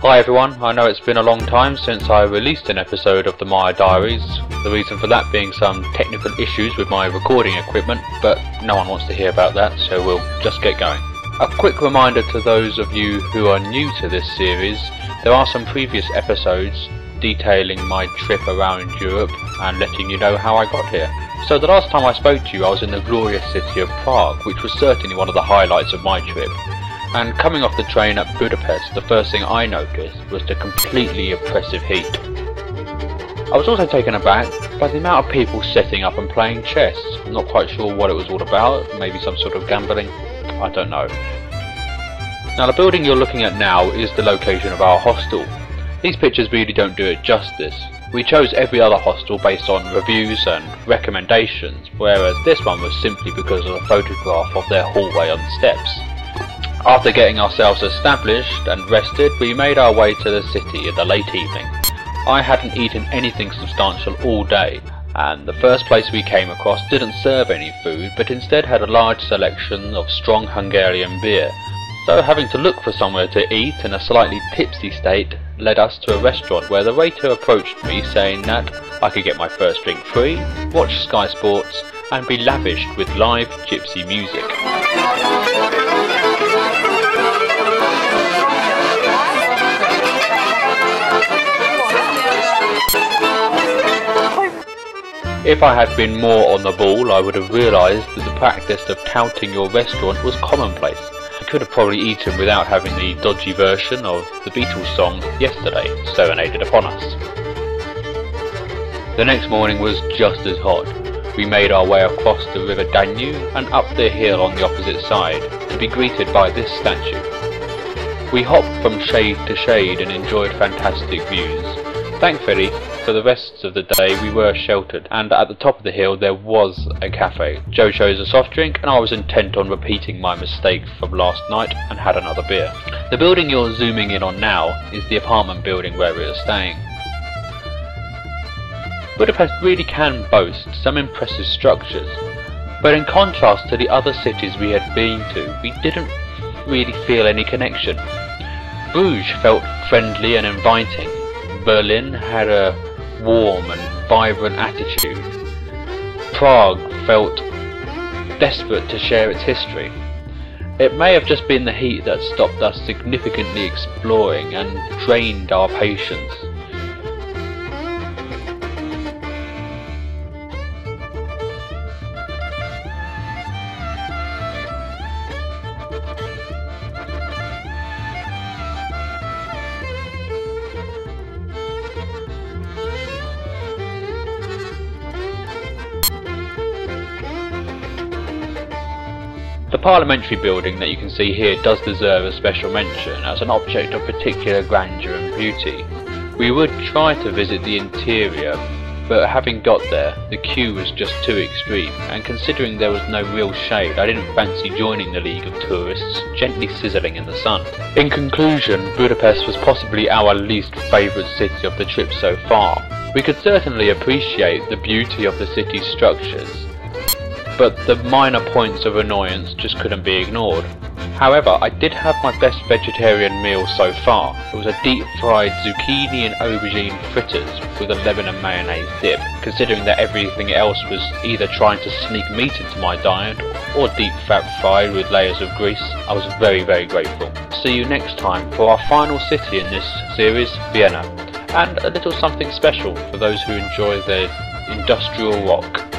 Hi everyone, I know it's been a long time since I released an episode of the Diaries, the reason for that being some technical issues with my recording equipment, but no one wants to hear about that, so we'll just get going. A quick reminder to those of you who are new to this series, there are some previous episodes detailing my trip around Europe and letting you know how I got here. So the last time I spoke to you I was in the glorious city of Prague, which was certainly one of the highlights of my trip. And coming off the train at Budapest, the first thing I noticed was the completely oppressive heat. I was also taken aback by the amount of people setting up and playing chess. I'm not quite sure what it was all about, maybe some sort of gambling, I don't know. Now the building you're looking at now is the location of our hostel. These pictures really don't do it justice. We chose every other hostel based on reviews and recommendations, whereas this one was simply because of a photograph of their hallway on steps. After getting ourselves established and rested, we made our way to the city in the late evening. I hadn't eaten anything substantial all day, and the first place we came across didn't serve any food, but instead had a large selection of strong Hungarian beer. So having to look for somewhere to eat in a slightly tipsy state led us to a restaurant where the waiter approached me saying that I could get my first drink free, watch Sky Sports, and be lavished with live gypsy music. If I had been more on the ball, I would have realised that the practice of touting your restaurant was commonplace. I could have probably eaten without having the dodgy version of the Beatles song Yesterday serenaded upon us. The next morning was just as hot. We made our way across the river Danube and up the hill on the opposite side to be greeted by this statue. We hopped from shade to shade and enjoyed fantastic views. Thankfully, for the rest of the day we were sheltered, and at the top of the hill there was a cafe. Joe chose a soft drink and I was intent on repeating my mistake from last night and had another beer. The building you're zooming in on now is the apartment building where we are staying. Budapest really can boast some impressive structures, but in contrast to the other cities we had been to, we didn't really feel any connection. Bruges felt friendly and inviting. Berlin had a warm and vibrant attitude. Prague felt desperate to share its history. It may have just been the heat that stopped us significantly exploring and drained our patience. The parliamentary building that you can see here does deserve a special mention as an object of particular grandeur and beauty. We would try to visit the interior, but having got there, the queue was just too extreme, and considering there was no real shade, I didn't fancy joining the league of tourists gently sizzling in the sun. In conclusion, Budapest was possibly our least favourite city of the trip so far. We could certainly appreciate the beauty of the city's structures, but the minor points of annoyance just couldn't be ignored. However, I did have my best vegetarian meal so far. It was a deep fried zucchini and aubergine fritters with a lemon and mayonnaise dip. Considering that everything else was either trying to sneak meat into my diet or deep fat fried with layers of grease, I was very grateful. See you next time for our final city in this series, Vienna, and a little something special for those who enjoy the industrial rock.